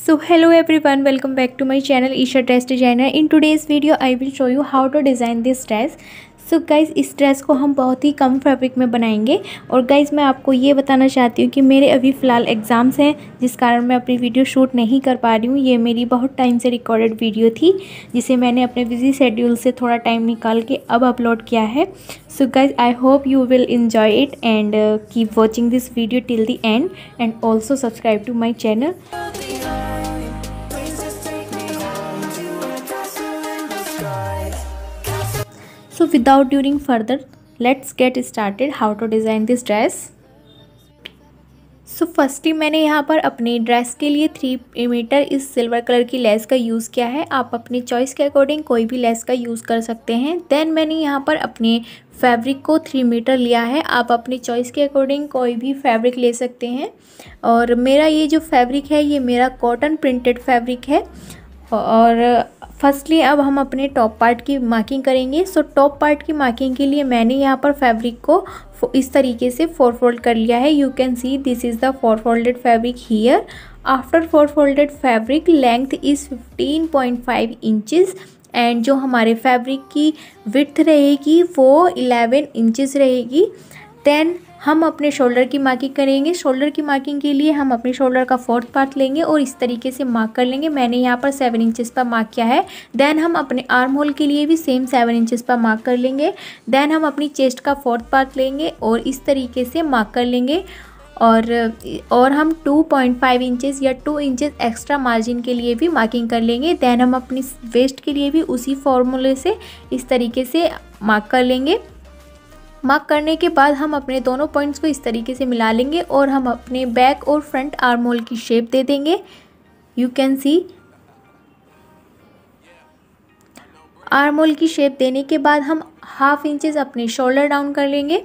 So hello everyone, welcome back to my channel Isha Dress Designer. In today's video I will show you how to design this dress. So guys, इस dress को हम बहुत ही कम fabric में बनाएंगे। और guys मैं आपको ये बताना चाहती हूँ कि मेरे अभी फ़िलहाल एग्ज़ाम्स हैं, जिस कारण मैं अपनी वीडियो शूट नहीं कर पा रही हूँ। ये मेरी बहुत टाइम से रिकॉर्डेड वीडियो थी, जिसे मैंने अपने बिजी शेड्यूल से थोड़ा टाइम निकाल के अब अपलोड किया है। So guys, I hope you will enjoy it and keep watching this video till the end, and also subscribe to my channel. So without doing further, let's get started how to design this dress. So firstly मैंने यहाँ पर अपनी dress के लिए 3 metre इस silver colour की less का use किया है। आप अपनी चॉइस के अकॉर्डिंग कोई भी लेस का यूज़ कर सकते हैं। देन मैंने यहाँ पर अपने फैब्रिक को 3 मीटर लिया है। आप अपनी चॉइस के अकॉर्डिंग कोई भी फैब्रिक ले सकते हैं। और मेरा ये जो फैब्रिक है, ये मेरा कॉटन प्रिंटेड फैब्रिक है। और फर्स्टली अब हम अपने टॉप पार्ट की मार्किंग करेंगे। सो टॉप पार्ट की मार्किंग के लिए मैंने यहाँ पर फैब्रिक को इस तरीके से 4 फोल्ड कर लिया है। You can see this is the 4 folded fabric here. After 4 folded fabric length is 15.5 inches and जो हमारे फैब्रिक की विड्थ रहेगी वो 11 इंचज़ रहेगी। देन हम अपने शोल्डर की मार्किंग करेंगे। शोल्डर की मार्किंग के लिए हम अपने शोल्डर का 4th पार्ट लेंगे और इस तरीके से मार्क कर लेंगे। मैंने यहाँ पर 7 इंचज़ पर मार्क किया है। देन हम अपने आर्म होल के लिए भी सेम 7 इंचज़ पर मार्क कर लेंगे। देन हम अपनी चेस्ट का 4th पार्ट लेंगे और इस तरीके से मार्क कर लेंगे। और हम 2.5 इंचज़ या 2 इंचज़ एक्स्ट्रा मार्जिन के लिए भी मार्किंग कर लेंगे। देन हम अपनी वेस्ट के लिए भी उसी फॉर्मूले से इस तरीके से मार्क कर लेंगे। मार्क करने के बाद हम अपने दोनों पॉइंट्स को इस तरीके से मिला लेंगे और हम अपने बैक और फ्रंट आर्म होल की शेप दे देंगे। You can see arm hole की शेप देने के बाद हम 1/2 इंचज़ अपने शोल्डर डाउन कर लेंगे।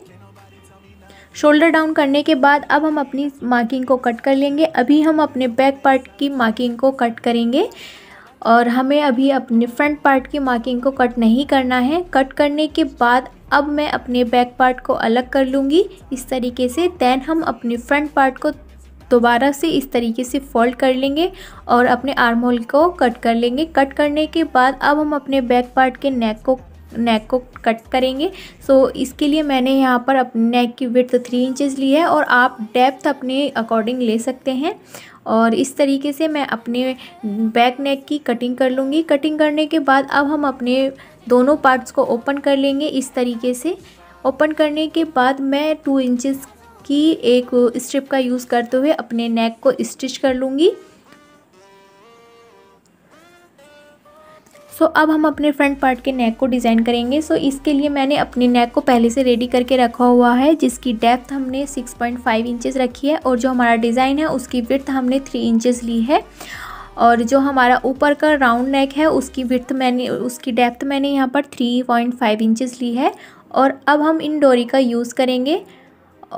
शोल्डर डाउन करने के बाद अब हम अपनी मार्किंग को कट कर लेंगे। अभी हम अपने बैक पार्ट की मार्किंग को कट करेंगे और हमें अभी अपने फ्रंट पार्ट की मार्किंग को कट नहीं करना है। कट करने के बाद अब मैं अपने बैक पार्ट को अलग कर लूँगी इस तरीके से। देन हम अपने फ्रंट पार्ट को दोबारा से इस तरीके से फोल्ड कर लेंगे और अपने आर्म होल को कट कर लेंगे। कट करने के बाद अब हम अपने बैक पार्ट के नेक को कट करेंगे। सो इसके लिए मैंने यहाँ पर अपने नेक की विड्थ 3 इंचज़ ली है और आप डेप्थ अपने अकॉर्डिंग ले सकते हैं। और इस तरीके से मैं अपने बैक नेक की कटिंग कर लूँगी। कटिंग करने के बाद अब हम अपने दोनों पार्ट्स को ओपन कर लेंगे इस तरीके से। ओपन करने के बाद मैं 2 इंचज़ की एक स्ट्रिप का यूज़ करते हुए अपने नेक को स्टिच कर लूँगी। सो अब हम अपने फ्रंट पार्ट के नेक को डिज़ाइन करेंगे। सो इसके लिए मैंने अपने नेक को पहले से रेडी करके रखा हुआ है, जिसकी डेप्थ हमने 6.5 इंचज़ रखी है और जो हमारा डिज़ाइन है उसकी विड्थ हमने 3 इंचज़ ली है। और जो हमारा ऊपर का राउंड नेक है उसकी डेप्थ मैंने यहाँ पर 3.5 इंचज़ ली है। और अब हम इन डोरी का यूज़ करेंगे।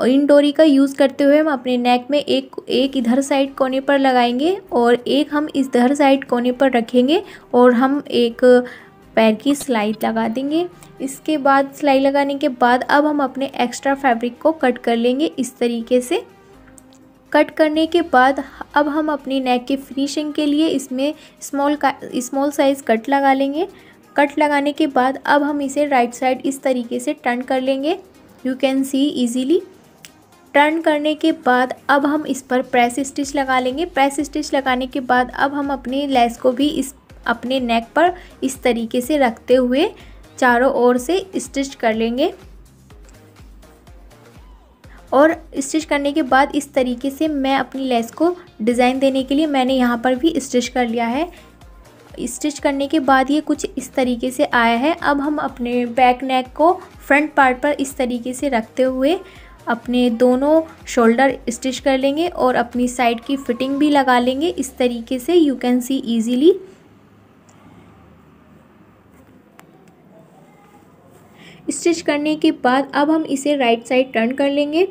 इन डोरी का यूज़ करते हुए हम अपने नेक में एक इधर साइड कोने पर लगाएंगे और एक हम इधर साइड कोने पर रखेंगे और हम एक पैर की सिलाई लगा देंगे। इसके बाद सिलाई लगाने के बाद अब हम अपने एक्स्ट्रा फैब्रिक को कट कर लेंगे इस तरीके से। कट करने के बाद अब हम अपनी नेक की फिनिशिंग के लिए इसमें स्मॉल साइज़ कट लगा लेंगे। कट लगाने के बाद अब हम इसे राइट साइड इस तरीके से टर्न कर लेंगे। You can see easily. Turn करने के बाद अब हम इस पर प्रेस स्टिच लगा लेंगे। प्रेस स्टिच लगाने के बाद अब हम अपनी लेस को भी अपने नेक पर इस तरीके से रखते हुए चारों ओर से स्टिच कर लेंगे। और स्टिच करने के बाद इस तरीके से मैं अपनी लेस को डिज़ाइन देने के लिए मैंने यहाँ पर भी स्टिच कर लिया है। स्टिच करने के बाद ये कुछ इस तरीके से आया है। अब हम अपने बैक नेक को फ्रंट पार्ट पर इस तरीके से रखते हुए अपने दोनों शोल्डर स्टिच कर लेंगे और अपनी साइड की फिटिंग भी लगा लेंगे इस तरीके से। You can see easily. Stitch करने के बाद अब हम इसे राइट साइड टर्न कर लेंगे।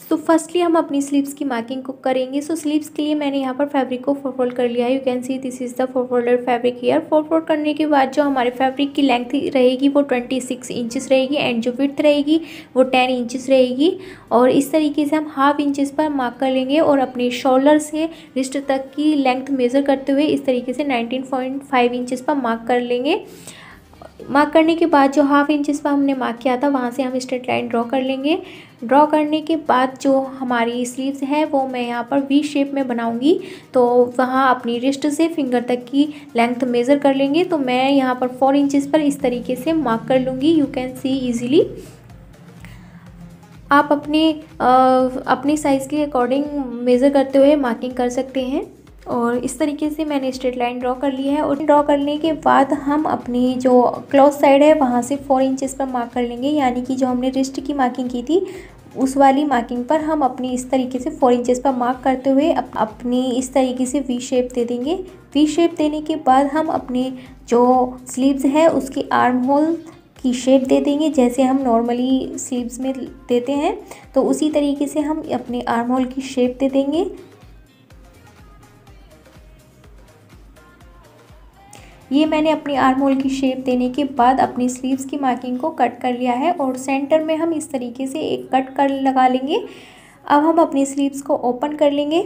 तो फर्स्टली हम अपनी स्लीव्स की मार्किंग को करेंगे। सो स्लीव्स के लिए मैंने यहाँ पर फैब्रिक को 4 फोल्ड कर लिया है। You can see this is the 4 folded fabric here. 4 fold करने के बाद जो हमारे फैब्रिक की लेंथ रहेगी वो 26 इंचेस रहेगी एंड जो विड्थ रहेगी वो 10 इंचेस रहेगी। और इस तरीके से हम हाफ इंचेस पर मार्क कर लेंगे और अपने शोल्डर से रिस्ट तक की लेंथ मेज़र करते हुए इस तरीके से 19.5 इंचेस पर मार्क कर लेंगे। मार्क करने के बाद जो हाफ इंचेस पर हमने मार्क किया था वहाँ से हम स्ट्रेट लाइन ड्रॉ कर लेंगे। ड्रॉ करने के बाद जो हमारी स्लीव्स है वो मैं यहाँ पर वी शेप में बनाऊंगी, तो वहाँ अपनी रिस्ट से फिंगर तक की लेंथ मेज़र कर लेंगे। तो मैं यहाँ पर 4 इंचेस पर इस तरीके से मार्क कर लूँगी। You can see easily. आप अपने साइज़ के अकॉर्डिंग मेज़र करते हुए मार्किंग कर सकते हैं। और इस तरीके से मैंने स्ट्रेट लाइन ड्रॉ कर ली है। और ड्रॉ करने के बाद हम अपनी जो क्लॉथ साइड है वहाँ से 4 इंचेस पर मार्क कर लेंगे, यानी कि जो हमने रिस्ट की मार्किंग की थी उस वाली मार्किंग पर हम अपनी इस तरीके से 4 इंचेस पर मार्क करते हुए अपनी इस तरीके से वी शेप दे देंगे। वी शेप देने के बाद हम अपने जो स्लीव्स है उसकी आर्म होल की शेप दे देंगे, जैसे हम नॉर्मली स्लीव्स में देते हैं। तो उसी तरीके से हम अपने आर्म होल की शेप दे देंगे। ये मैंने अपनी आर्म होल की शेप देने के बाद अपनी स्लीव्स की मार्किंग को कट कर लिया है और सेंटर में हम इस तरीके से एक कट कर लगा लेंगे। अब हम अपनी स्लीव्स को ओपन कर लेंगे।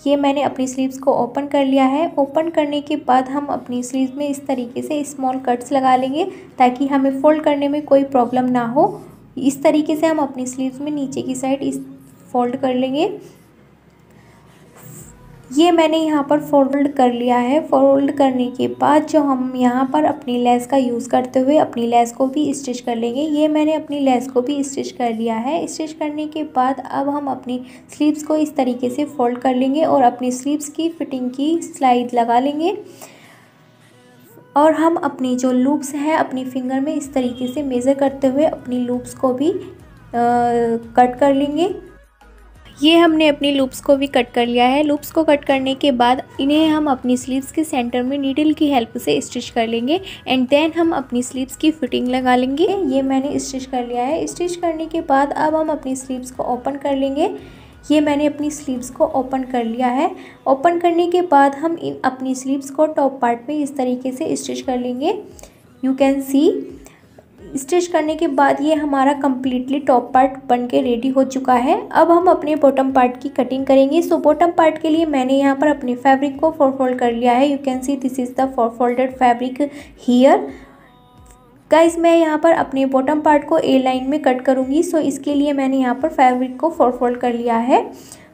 ये मैंने अपनी स्लीव्स को ओपन कर लिया है। ओपन करने के बाद हम अपनी स्लीव्स में इस तरीके से स्मॉल कट्स लगा लेंगे ताकि हमें फोल्ड करने में कोई प्रॉब्लम ना हो। इस तरीके से हम अपनी स्लीव्स में नीचे की साइड इस फोल्ड कर लेंगे। ये मैंने यहाँ पर फोल्ड कर लिया है। फोल्ड करने के बाद जो हम यहाँ पर अपनी लेस का यूज़ करते हुए अपनी लेस को भी स्टिच कर लेंगे। ये मैंने अपनी लेस को भी स्टिच कर लिया है। स्टिच करने के बाद अब हम अपनी स्लीव्स को इस तरीके से फोल्ड कर लेंगे और अपनी स्लीव्स की फिटिंग की सिलाई लगा लेंगे। और हम अपनी जो लूप्स हैं अपनी फिंगर में इस तरीके से मेज़र करते हुए अपनी लूप्स को भी कट कर लेंगे। ये हमने अपनी लूप्स को भी कट कर लिया है। लूप्स को कट करने के बाद इन्हें हम अपनी स्लीव्स के सेंटर में नीडल की हेल्प से स्टिच कर लेंगे एंड देन हम अपनी स्लीव्स की फिटिंग लगा लेंगे। ये मैंने स्टिच कर लिया है। स्टिच करने के बाद अब हम अपनी स्लीव्स को ओपन कर लेंगे। ये मैंने अपनी स्लीव्स को ओपन कर लिया है। ओपन करने के बाद हम अपनी स्लीव्स को टॉप पार्ट में इस तरीके से स्टिच कर लेंगे। You can see. स्टिच करने के बाद ये हमारा कम्प्लीटली टॉप पार्ट बन के रेडी हो चुका है। अब हम अपने बॉटम पार्ट की कटिंग करेंगे। सो बॉटम पार्ट के लिए मैंने यहाँ पर अपने फैब्रिक को 4 फोल्ड कर लिया है। You can see this is the 4 folded fabric here. Guys मैं यहाँ पर अपने बॉटम पार्ट को ए लाइन में कट करूँगी। सो इसके लिए मैंने यहाँ पर फैब्रिक को 4 फोल्ड कर लिया है।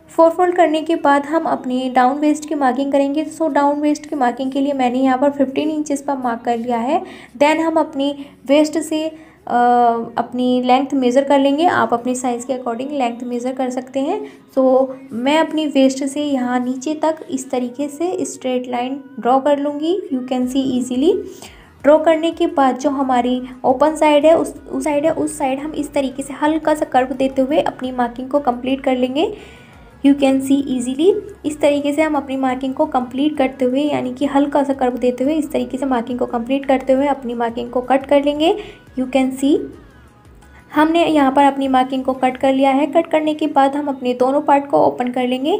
4 फोल्ड करने के बाद हम अपनी डाउन वेस्ट की मार्किंग करेंगे। सो डाउन वेस्ट की मार्किंग के लिए मैंने यहाँ पर 15 इंचेस पर मार्क कर लिया है। देन हम अपनी वेस्ट से अपनी लेंथ मेज़र कर लेंगे। आप अपने साइज़ के अकॉर्डिंग लेंथ मेज़र कर सकते हैं। सो मैं अपनी वेस्ट से यहाँ नीचे तक इस तरीके से स्ट्रेट लाइन ड्रॉ कर लूँगी। You can see easily. Draw करने के बाद जो हमारी ओपन साइड है उस साइड हम इस तरीके से हल्का सा कर्व देते हुए अपनी मार्किंग को कंप्लीट कर लेंगे। You can see easily. इस तरीके से हम अपनी मार्किंग को कंप्लीट करते हुए, यानी कि हल्का सा कर्व देते हुए इस तरीके से मार्किंग को कंप्लीट करते हुए अपनी मार्किंग को कट कर लेंगे। यू कैन सी हमने यहाँ पर अपनी मार्किंग को कट कर लिया है। कट करने के बाद हम अपने दोनों पार्ट को ओपन कर लेंगे।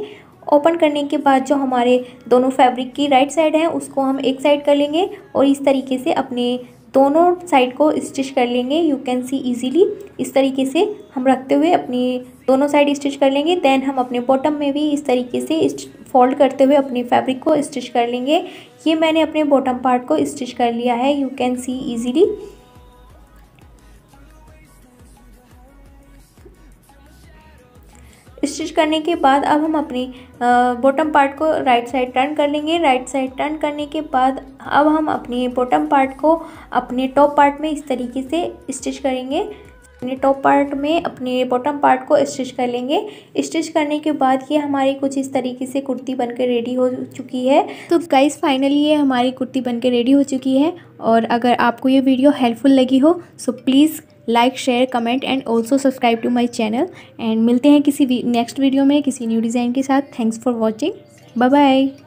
ओपन करने के बाद जो हमारे दोनों फैब्रिक की राइट साइड है उसको हम एक साइड कर लेंगे और इस तरीके से अपने दोनों साइड को स्टिच कर लेंगे। You can see easily. इस तरीके से हम रखते हुए अपनी दोनों साइड स्टिच कर लेंगे। देन हम अपने बॉटम में भी इस तरीके से फोल्ड करते हुए अपने फैब्रिक को स्टिच कर लेंगे। ये मैंने अपने बॉटम पार्ट को स्टिच कर लिया है। You can see easily. Stitch करने के बाद अब हम अपनी बॉटम पार्ट को राइट साइड टर्न कर लेंगे। राइट साइड टर्न करने के बाद अब हम अपने बॉटम पार्ट को अपने टॉप पार्ट में इस तरीके से स्टिच करेंगे। अपने टॉप पार्ट में अपने बॉटम पार्ट को स्टिच कर लेंगे। स्टिच करने के बाद ये हमारी कुछ इस तरीके से कुर्ती बनकर रेडी हो चुकी है। तो गाइस फाइनली ये हमारी कुर्ती बनकर रेडी हो चुकी है। और अगर आपको ये वीडियो हेल्पफुल लगी हो so please like, share, comment and also subscribe to my channel. एंड मिलते हैं किसी नेक्स्ट वीडियो में किसी न्यू डिज़ाइन के साथ। Thanks for watching. Bye bye.